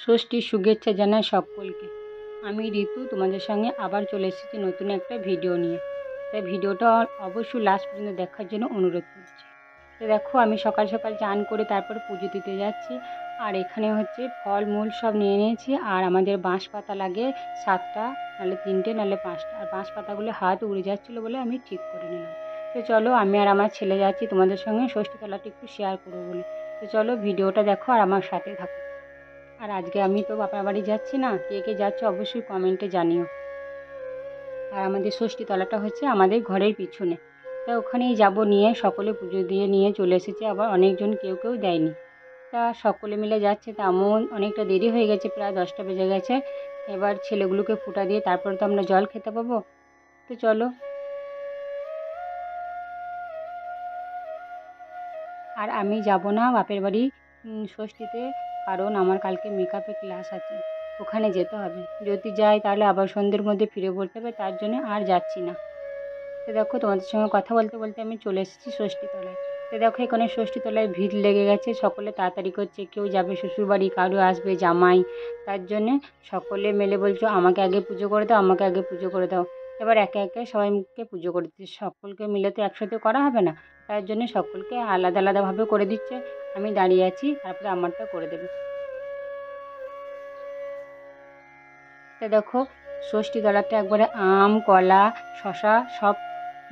ষষ্ঠীর শুভেচ্ছা জানাই সকলকে। আমি ঋতু তোমাদের সঙ্গে আবার চলে এসেছি নতুন একটা ভিডিও নিয়ে। তাই ভিডিওটা অবশ্যই লাস্ট পর্যন্ত দেখার জন্য অনুরোধ করছি। তো দেখো আমি সকাল সকাল চান করে তারপরে পুজো দিতে যাচ্ছি। আর এখানে হচ্ছে ফলমূল সব নিয়ে নিয়েছি। আর আমাদের বাঁশ পাতা লাগে 7টা, নাহলে 3টে, নাহলে 5টা। আর বাঁশ পাতাগুলো হাত উড়ে যাচ্ছিলো বলে আমি ঠিক করে নিলাম। তো চলো আমি আর আমার ছেলে যাচ্ছি তোমাদের সঙ্গে ষষ্ঠী তলাটা একটু শেয়ার করবো বলে। তো চলো ভিডিওটা দেখো আর আমার সাথে থাকো। আর আজকে আমি তো বাপের বাড়ি যাচ্ছি না, কে কে যাচ্ছে অবশ্যই কমেন্টে জানিও। আর আমাদের ষষ্ঠী তলাটা হচ্ছে আমাদের ঘরের পিছনে, তা ওখানেই যাব নিয়ে সকলে পুজো দিয়ে নিয়ে চলে এসেছে। আবার অনেকজন কেউ কেউ দেয়নি, তা সকলে মিলে যাচ্ছে। তা এমন অনেকটা দেরি হয়ে গেছে, প্রায় 10টা বেজে গেছে। এবার ছেলেগুলোকে ফুটা দিয়ে তারপরে তো আমরা জল খেতে পাবো। তো চলো। আর আমি যাব না বাপের বাড়ি ষষ্ঠীতে, কারণ আমার কালকে মেকআপের ক্লাস আছে, ওখানে যেতে হবে। যদি যাই তাহলে আবার সন্ধ্যের মধ্যে ফিরে পড়তে হবে, তার জন্য আর যাচ্ছি না। তো দেখো তোমাদের সঙ্গে কথা বলতে বলতে আমি চলে এসেছি ষষ্ঠীতলায়। তো দেখো এখানে ষষ্ঠীতলায় ভিড় লেগে গেছে, সকলে তাড়াতাড়ি করছে, কেউ যাবে শ্বশুরবাড়ি, কারো আসবে জামাই। তার জন্যে সকলে মিলে বলছো আমাকে আগে পুজো করে দাও, আমাকে আগে পুজো করে দাও। এবার একে একে সবাইকে পুজো করে দিচ্ছে, সকলকে মিলে তো একসাথে করা হবে না, তার জন্য সকলকে আলাদা আলাদাভাবে করে দিচ্ছে। আমি দাঁড়িয়ে আছি, তারপরে আমারটা করে দেবে। তো দেখো ষষ্ঠী তলাটা একবারে আম, কলা, শশা সব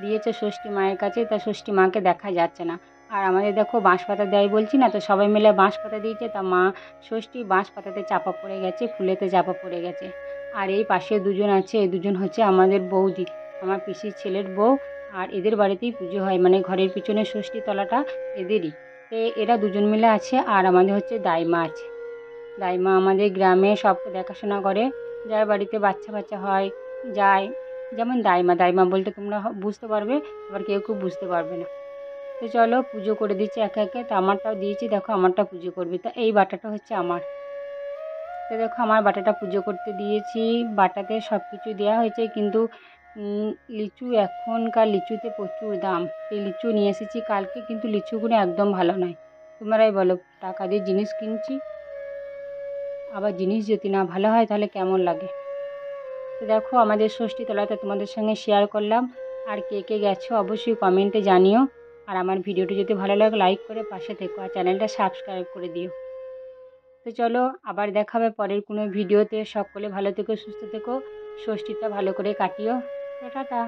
দিয়েছে ষষ্ঠী মায়ের কাছে, তা ষষ্ঠী মাকে দেখা যাচ্ছে না। আর আমাদের দেখো বাঁশ পাতা দেয় বলছি না, তো সবাই মিলে বাঁশ পাতা দিয়েছে, তা মা ষষ্ঠী বাঁশ পাতাতে চাপা পড়ে গেছে, ফুলেতে চাপা পড়ে গেছে। আর এই পাশে দুজন আছে, এই দুজন হচ্ছে আমাদের বৌদি, আমার পিসির ছেলের বউ। আর এদের বাড়িতেই পুজো হয়, মানে ঘরের পিছনে ষষ্ঠী তলাটা এদেরই। তো এরা দুজন মিলে আছে। আর আমাদের হচ্ছে দাইমা আছে, দাইমা আমাদের গ্রামে সব দেখাশোনা করে, যার বাড়িতে বাচ্চা বাচ্চা হয় যায়। যেমন দাইমা দাইমা বলতে তোমরা বুঝতে পারবে, আবার কেউ কেউ বুঝতে পারবে না। তো চলো পুজো করে দিচ্ছি একে একে। তো আমারটাও দিয়েছি, দেখো আমারটা পুজো করবে। তা এই বাটাটা হচ্ছে আমার। তো দেখো আমার বাটাটা পুজো করতে দিয়েছি, বাটাতে সব কিছু দেওয়া হয়েছে। কিন্তু লিচু, এখনকার লিচুতে প্রচুর দাম। এই লিচু নিয়ে এসেছি কালকে, কিন্তু লিচুগুলো একদম ভালো নয়। তোমরাই বলো, টাকা দিয়ে জিনিস কিনছি, আবার জিনিস যদি না ভালো হয় তাহলে কেমন লাগে। তো দেখো আমাদের ষষ্ঠী তলাতে তোমাদের সঙ্গে শেয়ার করলাম। আর কে কে গেছো অবশ্যই কমেন্টে জানিও। আর আমার ভিডিওটি যদি ভালো লাগে লাইক করে পাশে থেকো, আর চ্যানেলটা সাবস্ক্রাইব করে দিও। তো চলো আবার দেখা হবে পরের কোনো ভিডিওতে। সকলে ভালো থেকো, সুস্থ থেকো, ষষ্ঠীটা ভালো করে কাটিও। তো টাটা।